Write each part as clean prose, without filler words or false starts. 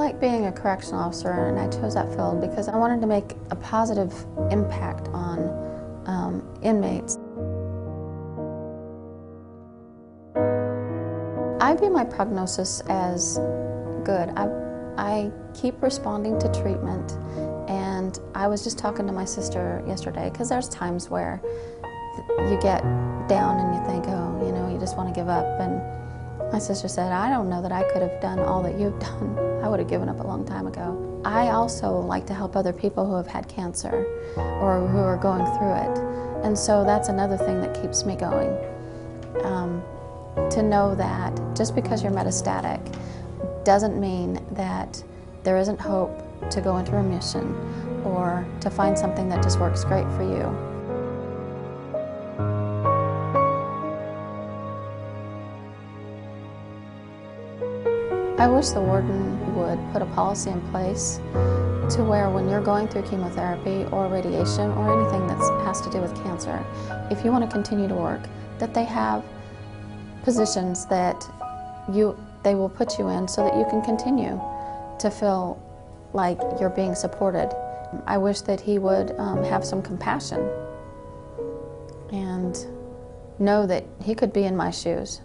like being a correctional officer, and I chose that field because I wanted to make a positive impact on inmates. I view my prognosis as good. I keep responding to treatment, and I was just talking to my sister yesterday because there's times where you get down and you think, oh, you know, you just want to give up. And my sister said, I don't know that I could have done all that you've done. I would have given up a long time ago. I also like to help other people who have had cancer or who are going through it. And so that's another thing that keeps me going. To know that just because you're metastatic doesn't mean that there isn't hope to go into remission or to find something that just works great for you. I wish the warden would put a policy in place to where when you're going through chemotherapy or radiation or anything that has to do with cancer, if you want to continue to work, that they have positions that they will put you in so that you can continue to feel like you're being supported. I wish that he would have some compassion and know that he could be in my shoes.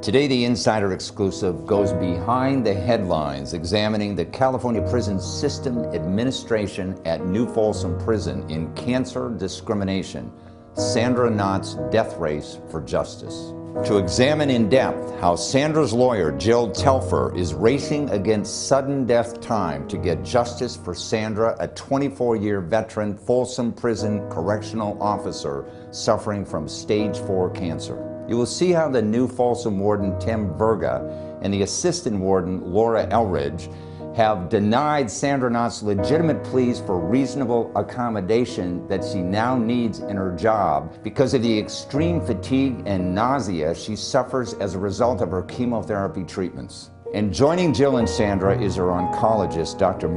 Today, the Insider Exclusive goes behind the headlines, examining the California Prison System Administration at New Folsom Prison in cancer discrimination, Sandra KNOTT's death race for justice. To examine in depth how Sandra's lawyer, Jill Telfer, is racing against sudden death time to get justice for Sandra, a 24-year veteran Folsom Prison correctional officer suffering from stage 4 cancer. You will see how the new Folsom warden, Tim Verga, and the assistant warden, Laura Elridge, have denied Sandra KNOTT's legitimate pleas for reasonable accommodation that she now needs in her job because of the extreme fatigue and nausea she suffers as a result of her chemotherapy treatments. And joining Jill and Sandra is her oncologist, Dr.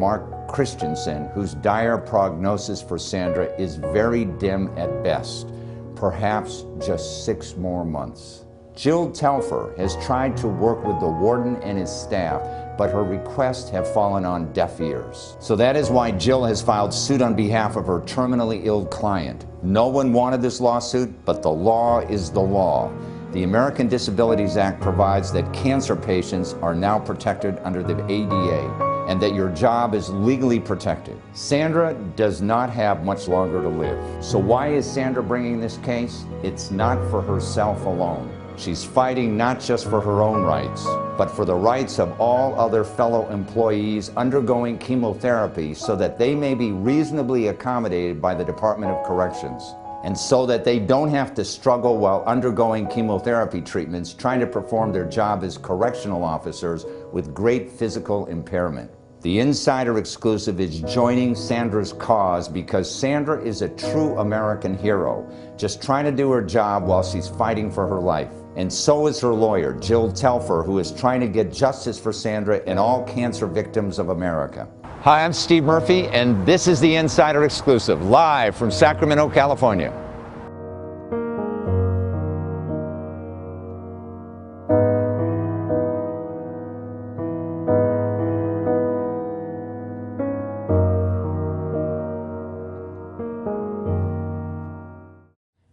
Christensen, whose dire prognosis for Sandra is very dim at best. Perhaps just 6 more months. Jill Telfer has tried to work with the warden and his staff, but her requests have fallen on deaf ears. So that is why Jill has filed suit on behalf of her terminally ill client. No one wanted this lawsuit, but the law is the law. The American Disabilities Act provides that cancer patients are now protected under the ADA, and that your job is legally protected. Sandra does not have much longer to live. So why is Sandra bringing this case? It's not for herself alone. She's fighting not just for her own rights, but for the rights of all other fellow employees undergoing chemotherapy so that they may be reasonably accommodated by the Department of Corrections, and so that they don't have to struggle while undergoing chemotherapy treatments trying to perform their job as correctional officers with great physical impairment. The Insider Exclusive is joining Sandra's cause because Sandra is a true American hero, just trying to do her job while she's fighting for her life. And so is her lawyer, Jill Telfer, who is trying to get justice for Sandra and all cancer victims of America. Hi, I'm Steve Murphy, and this is the Insider Exclusive, live from Sacramento, California.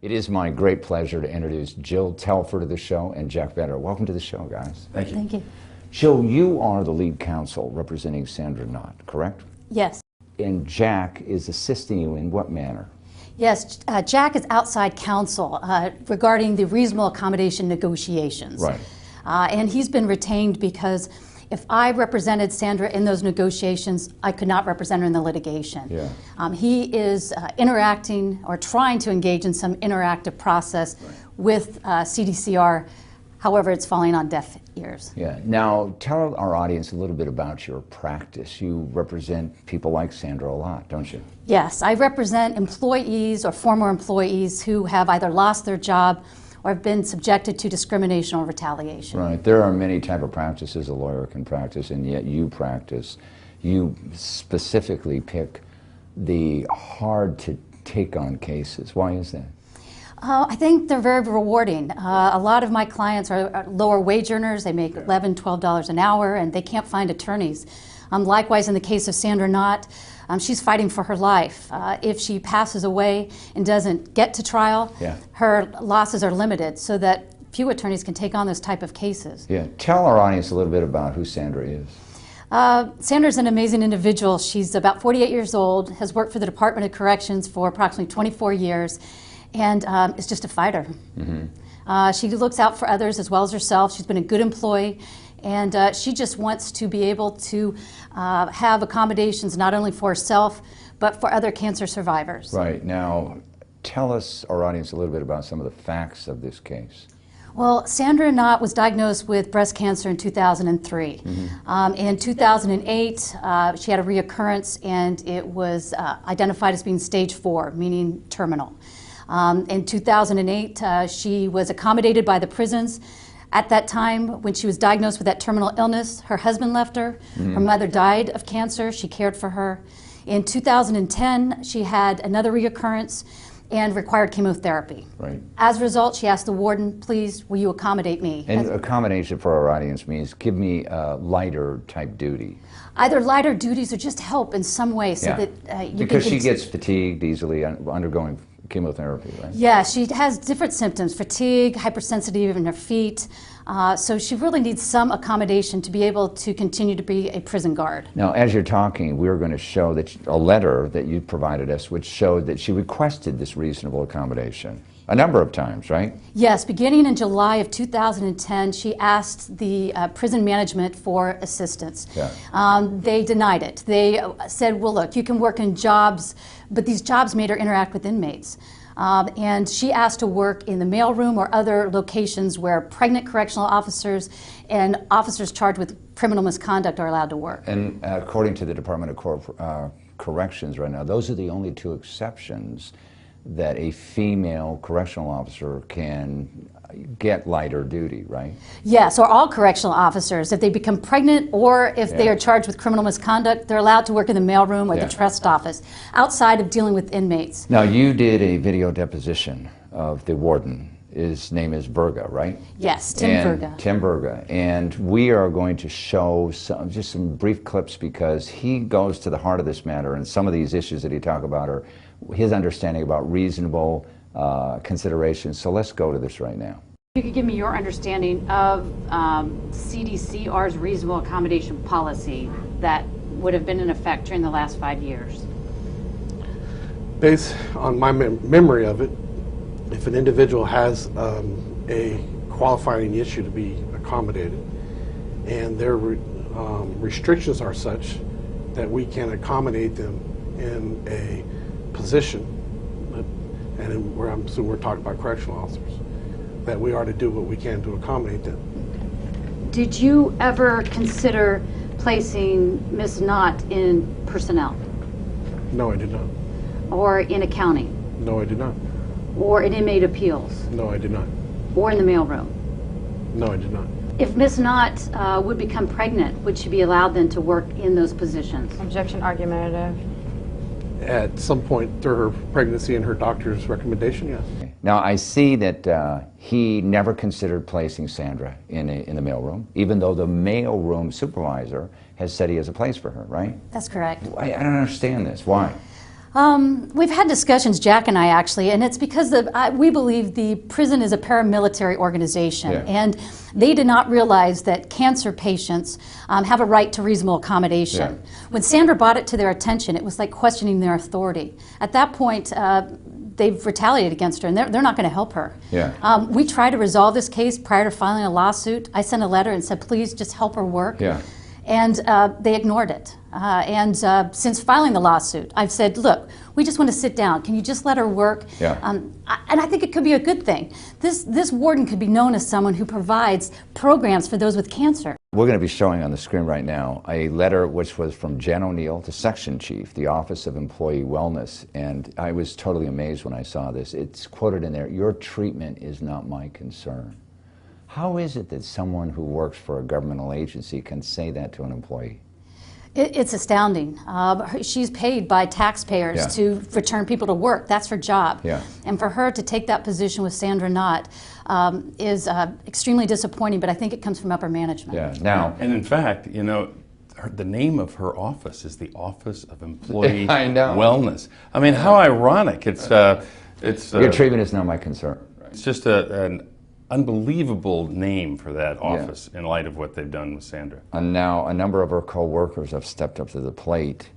It is my great pleasure to introduce Jill Telfer to the show and Jack Vetter. Welcome to the show, guys. Thank you. Thank you. Jill, you are the lead counsel representing Sandra KNOTT, correct? Yes. And Jack is assisting you in what manner? Yes, Jack is outside counsel regarding the reasonable accommodation negotiations. Right. And he's been retained because if I represented Sandra in those negotiations, I could not represent her in the litigation. Yeah. He is interacting or trying to engage in some interactive process with CDCR. However, it's falling on deaf ears. Yeah. Now, tell our audience a little bit about your practice. You represent people like Sandra a lot, don't you? Yes, I represent employees or former employees who have either lost their job or have been subjected to discrimination or retaliation. Right. There are many type of practices a lawyer can practice, and yet you practice. You specifically pick the hard to take on cases. Why is that? I think they're very rewarding. A lot of my clients are lower wage earners. They make $11, $12 an hour, and they can't find attorneys. Likewise, in the case of Sandra KNOTT, she's fighting for her life. If she passes away and doesn't get to trial, her losses are limited so that few attorneys can take on those type of cases. Yeah, tell our audience a little bit about who Sandra is. Sandra's an amazing individual. She's about 48 years old, has worked for the Department of Corrections for approximately 24 years, and is just a fighter. She looks out for others as well as herself. She's been a good employee, and she just wants to be able to have accommodations not only for herself, but for other cancer survivors. Right. Now, tell us, our audience, a little bit about some of the facts of this case. Well, Sandra KNOTT was diagnosed with breast cancer in 2003. In 2008, she had a reoccurrence, and it was identified as being stage 4, meaning terminal. In 2008, she was accommodated by the prisons. At that time, when she was diagnosed with that terminal illness, her husband left her. Her mother died of cancer. She cared for her. In 2010, she had another reoccurrence and required chemotherapy. Right. As a result, she asked the warden, please, will you accommodate me? And accommodation for our audience means give me a lighter type duty. Either lighter duties or just help in some way so that you because can she gets fatigued easily undergoing chemotherapy, right? Yeah, she has different symptoms, fatigue, hypersensitivity in her feet. So she really needs some accommodation to be able to continue to be a prison guard. Now, as you're talking, we're going to show that a letter that you provided us, which showed that she requested this reasonable accommodation a number of times, right? Yes, beginning in July of 2010, she asked the prison management for assistance. They denied it. They said, well, look, you can work in jobs, but these jobs made her interact with inmates. And she asked to work in the mailroom or other locations where pregnant correctional officers and officers charged with criminal misconduct are allowed to work. And according to the Department of Corrections right now, those are the only 2 exceptions that a female correctional officer can get lighter duty, right? Yes, or all correctional officers. If they become pregnant or if they are charged with criminal misconduct, they're allowed to work in the mailroom or the trust office, outside of dealing with inmates. Now, you did a video deposition of the warden. His name is Berga, right? Yes, Tim Berga. Tim Berga. And we are going to show just some brief clips because he goes to the heart of this matter, and some of these issues that he talked about are his understanding about reasonable considerations. So let's go to this right now. You could give me your understanding of CDCR's reasonable accommodation policy that would have been in effect during the last 5 years. Based on my memory of it, if an individual has a qualifying issue to be accommodated and their restrictions are such that we can accommodate them in a position, and we're talking about correctional officers, that we are to do what we can to accommodate them. Did you ever consider placing Ms. KNOTT in personnel? No, I did not. Or in accounting? No, I did not. Or in inmate appeals? No, I did not. Or in the mailroom? No, I did not. If Ms. KNOTT would become pregnant, would she be allowed then to work in those positions? Objection argumentative. At some point through her pregnancy and her doctor's recommendation, yes. Now, I see that he never considered placing Sandra in the mailroom, even though the mailroom supervisor has said he has a place for her, right? That's correct. I don't understand this. Why? We've had discussions, Jack and I actually, and it's because we believe the prison is a paramilitary organization, and they did not realize that cancer patients have a right to reasonable accommodation. When Sandra brought it to their attention, it was like questioning their authority. At that point, they've retaliated against her, and they're not going to help her. We tried to resolve this case prior to filing a lawsuit. I sent a letter and said, please just help her work. And they ignored it. Since filing the lawsuit, I've said, look, we just want to sit down. Can you just let her work? And I think it could be a good thing. This warden could be known as someone who provides programs for those with cancer. We're going to be showing on the screen right now a letter which was from Jen O'Neill, the section chief, the Office of Employee Wellness, and I was totally amazed when I saw this. It's quoted in there, "Your treatment is not my concern." How is it that someone who works for a governmental agency can say that to an employee? It's astounding. She's paid by taxpayers to return people to work. That's her job. Yeah. And for her to take that position with Sandra KNOTT is extremely disappointing, but I think it comes from upper management. Yeah. Now, and in fact, you know, the name of her office is the Office of Employee I know. Wellness. I mean, how ironic. It's your treatment is not my concern. It's just an unbelievable name for that office in light of what they've done with Sandra. And now a number of her co-workers have stepped up to the plate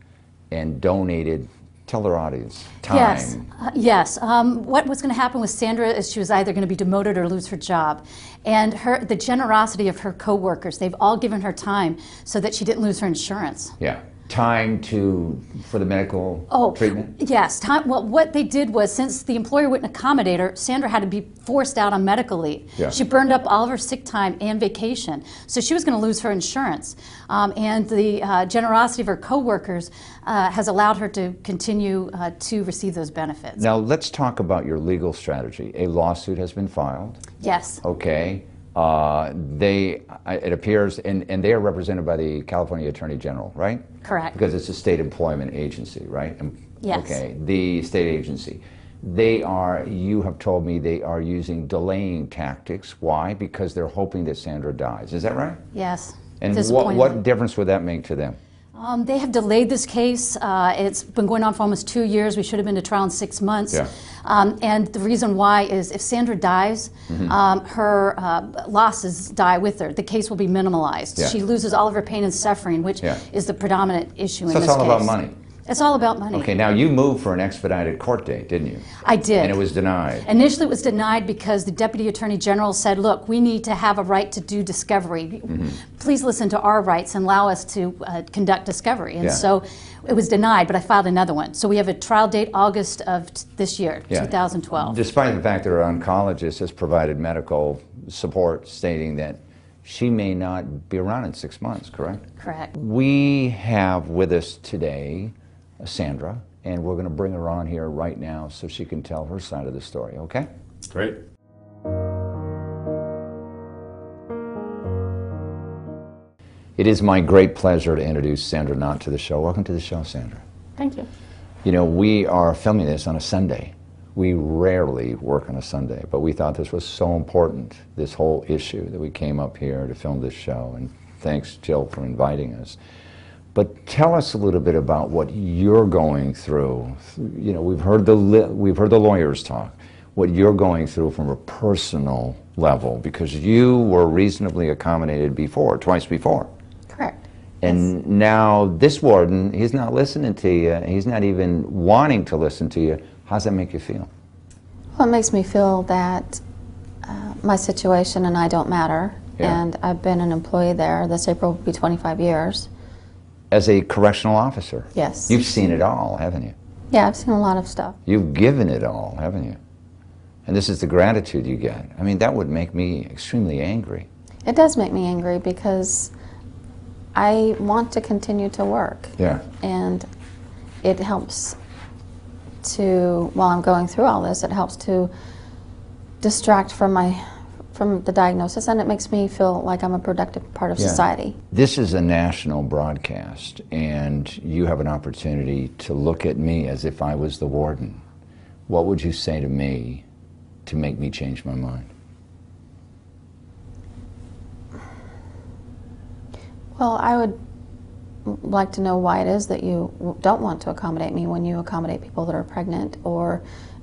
and donated, tell their audience, time. Yes. What was going to happen with Sandra is she was either going to be demoted or lose her job. And the generosity of her co-workers, they've all given her time so that she didn't lose her insurance. Yeah. Time for the medical treatment? Yes. Time. Well, what they did was, since the employer wouldn't accommodate her, Sandra had to be forced out on medical leave. Yeah. She burned up all of her sick time and vacation, so she was going to lose her insurance. And the generosity of her coworkers has allowed her to continue to receive those benefits. Now let's talk about your legal strategy. A lawsuit has been filed. Yes. Okay. It appears, and they are represented by the California Attorney General, right? Correct. Because it's a state employment agency, right? Yes. Okay, the state agency. You have told me they are using delaying tactics. Why? Because they're hoping that Sandra dies. Is that right? Yes. And what difference would that make to them? They have delayed this case. It's been going on for almost 2 years. We should have been to trial in 6 months. Yeah. And the reason why is if Sandra dies, her losses die with her. The case will be minimalized. Yeah. She loses all of her pain and suffering, which is the predominant issue in this case. So it's all about money. It's all about money. Okay, now you moved for an expedited court date, didn't you? I did. And it was denied. Initially it was denied because the Deputy Attorney General said, look, we need to have a right to do discovery. Please listen to our rights and allow us to conduct discovery. And so it was denied, but I filed another one. So we have a trial date August of this year, 2012. Despite the fact that her oncologist has provided medical support stating that she may not be around in 6 months, correct? Correct. We have with us today Sandra, and we're going to bring her on here right now so she can tell her side of the story, okay? Great. It is my great pleasure to introduce Sandra KNOTT to the show. Welcome to the show, Sandra. Thank you. You know, we are filming this on a Sunday. We rarely work on a Sunday, but we thought this was so important, this whole issue, that we came up here to film this show, and thanks, Jill, for inviting us. But tell us a little bit about what you're going through. You know, we've heard the lawyers talk. What you're going through from a personal level, because you were reasonably accommodated before, twice before. Correct. And now this warden, he's not listening to you. He's not even wanting to listen to you. How's that make you feel? Well, it makes me feel that my situation and I don't matter. Yeah. And I've been an employee there. This April will be 25 years. As a correctional officer? Yes. You've seen it all, haven't you? Yeah, I've seen a lot of stuff. You've given it all, haven't you? And this is the gratitude you get. I mean, that would make me extremely angry. It does make me angry because I want to continue to work. Yeah. And it helps to, while I'm going through all this, it helps to distract from the diagnosis, and it makes me feel like I'm a productive part of society. This is a national broadcast, and you have an opportunity to look at me as if I was the warden. What would you say to me to make me change my mind? Well, I would like to know why it is that you don't want to accommodate me when you accommodate people that are pregnant,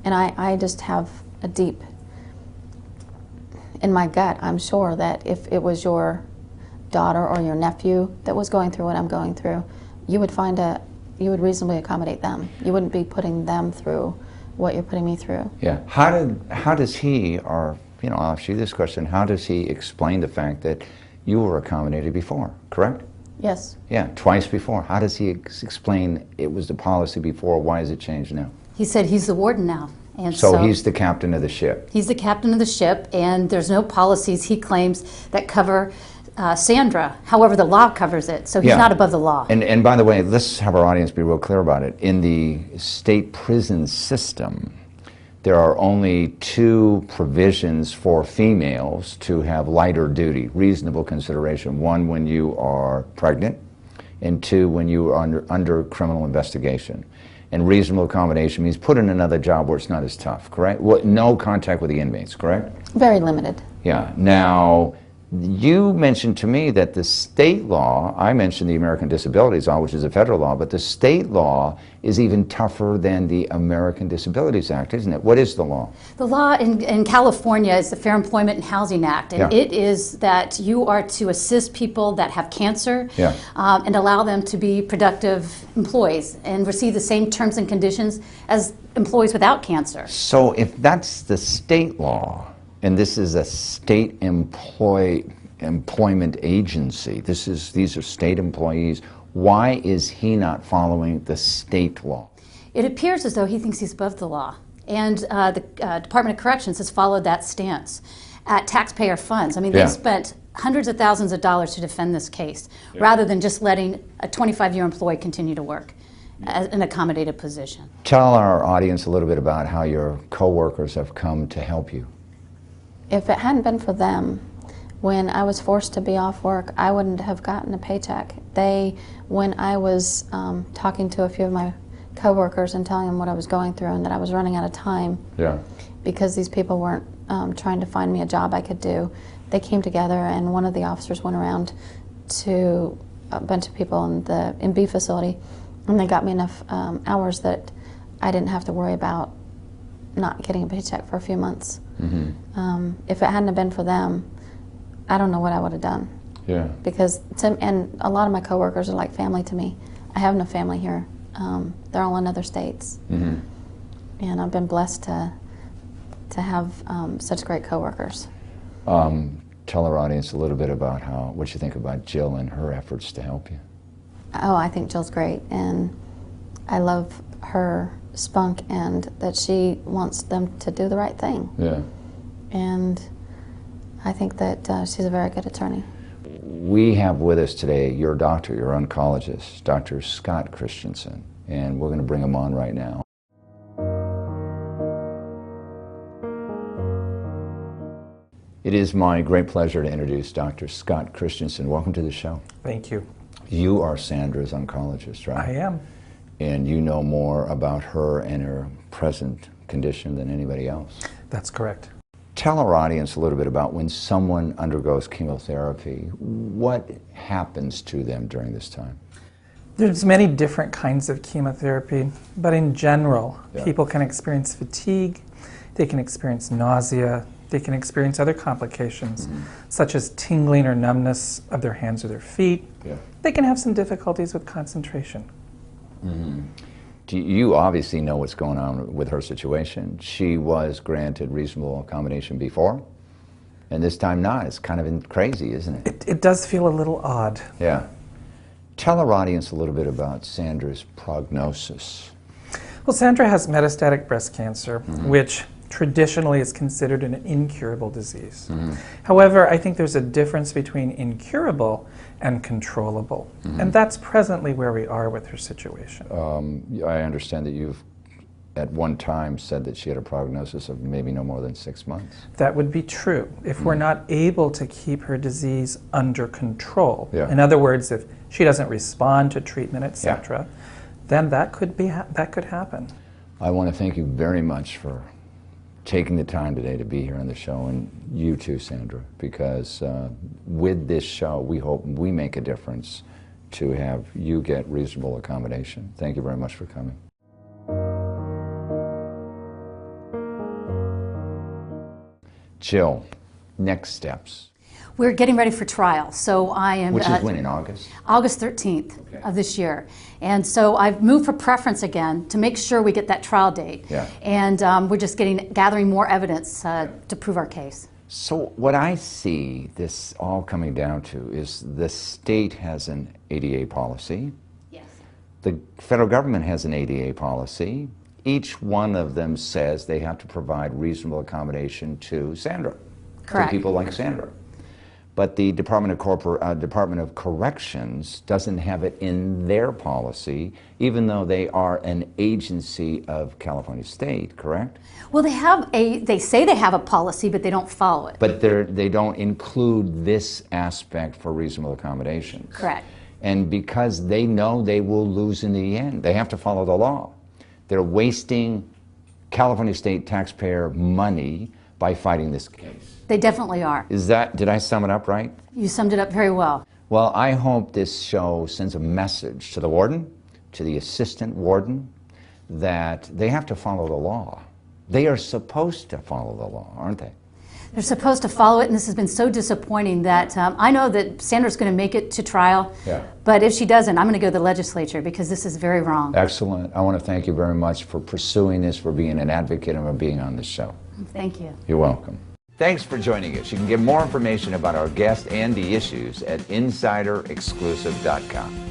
and I just have a deep, in my gut, I'm sure that if it was your daughter or your nephew that was going through what I'm going through, you would reasonably accommodate them. You wouldn't be putting them through what you're putting me through. Yeah. How does he, or, you know, I'll ask you this question, how does he explain the fact that you were accommodated before, correct? Yes. Yeah, twice before. How does he explain it was the policy before, why is it changed now? He said he's the warden now. And so he's the captain of the ship. He's the captain of the ship, and there's no policies, he claims, that cover Sandra. However, the law covers it, so he's not above the law. And by the way, let's have our audience be real clear about it. In the state prison system, there are only 2 provisions for females to have lighter duty, reasonable consideration. One when you are pregnant, and 2, when you are under criminal investigation. And reasonable accommodation means put in another job where it's not as tough, correct? No contact with the inmates, correct? Very limited. Yeah. Now, you mentioned to me that the state law, I mentioned the American Disabilities Law, which is a federal law, but the state law is even tougher than the American Disabilities Act, isn't it? What is the law? The law in California is the Fair Employment and Housing Act, and it is that you are to assist people that have cancer and allow them to be productive employees and receive the same terms and conditions as employees without cancer. So if that's the state law, and this is a state employment agency, these are state employees, why is he not following the state law? It appears as though he thinks he's above the law, and the Department of Corrections has followed that stance at taxpayer funds. I mean, they spent hundreds of thousands of dollars to defend this case, rather than just letting a 25-year employee continue to work as an accommodated position. Tell our audience a little bit about how your coworkers have come to help you. If it hadn't been for them, when I was forced to be off work, I wouldn't have gotten a paycheck. When I was talking to a few of my coworkers and telling them what I was going through and that I was running out of time, because these people weren't trying to find me a job I could do, they came together, and one of the officers went around to a bunch of people in the B facility, and they got me enough hours that I didn't have to worry about not getting a paycheck for a few months. If it hadn't have been for them, I don't know what I would have done. Because and a lot of my coworkers are like family to me. I have no family here. They're all in other states, and I've been blessed to have such great coworkers. Tell our audience a little bit about what you think about Jill and her efforts to help you. Oh, I think Jill's great, and I love her spunk and that she wants them to do the right thing. And I think that she's a very good attorney. We have with us today your doctor, your oncologist, Dr. Scott Christensen, and we're going to bring him on right now. It is my great pleasure to introduce Dr. Scott Christensen. Welcome to the show. Thank you. You are Sandra's oncologist, right? I am. And you know more about her and her present condition than anybody else. That's correct. Tell our audience a little bit about when someone undergoes chemotherapy, what happens to them during this time? There's many different kinds of chemotherapy, but in general, people can experience fatigue, they can experience nausea, they can experience other complications, such as tingling or numbness of their hands or their feet. They can have some difficulties with concentration. You obviously know what's going on with her situation. She was granted reasonable accommodation before, and this time not. It's kind of crazy, isn't it? It does feel a little odd. Tell our audience a little bit about Sandra's prognosis. Well, Sandra has metastatic breast cancer, which traditionally is considered an incurable disease. However, I think there's a difference between incurable and controllable, and that's presently where we are with her situation. I understand that you've at one time said that she had a prognosis of maybe no more than 6 months. That would be true if we're not able to keep her disease under control. In other words, if she doesn't respond to treatment, etc., then that could happen. I want to thank you very much for taking the time today to be here on the show, and you too, Sandra, because with this show, we hope we make a difference to have you get reasonable accommodation. Thank you very much for coming. Jill, next steps. We're getting ready for trial, so I am... Which is when, in August? August 13th of this year. And so I've moved for preference again to make sure we get that trial date. And we're just gathering more evidence to prove our case. So what I see this all coming down to is the state has an ADA policy. The federal government has an ADA policy. Each one of them says they have to provide reasonable accommodation to Sandra. To people like Sandra. But the Department of Corrections doesn't have it in their policy, even though they are an agency of California State, correct? Well, they say they have a policy, but they don't follow it. But they don't include this aspect for reasonable accommodation. Correct. And because they know they will lose in the end, they have to follow the law. They're wasting California state taxpayer money by fighting this case. They definitely are. Did I sum it up right? You summed it up very well. Well, I hope this show sends a message to the warden, to the assistant warden, that they have to follow the law. They are supposed to follow the law, aren't they? They're supposed to follow it, and this has been so disappointing that I know that Sandra's going to make it to trial, but if she doesn't, I'm going to go to the legislature because this is very wrong. Excellent. I want to thank you very much for pursuing this, for being an advocate, and for being on the show. Thank you. You're welcome. Thanks for joining us. You can get more information about our guest and the issues at insiderexclusive.com.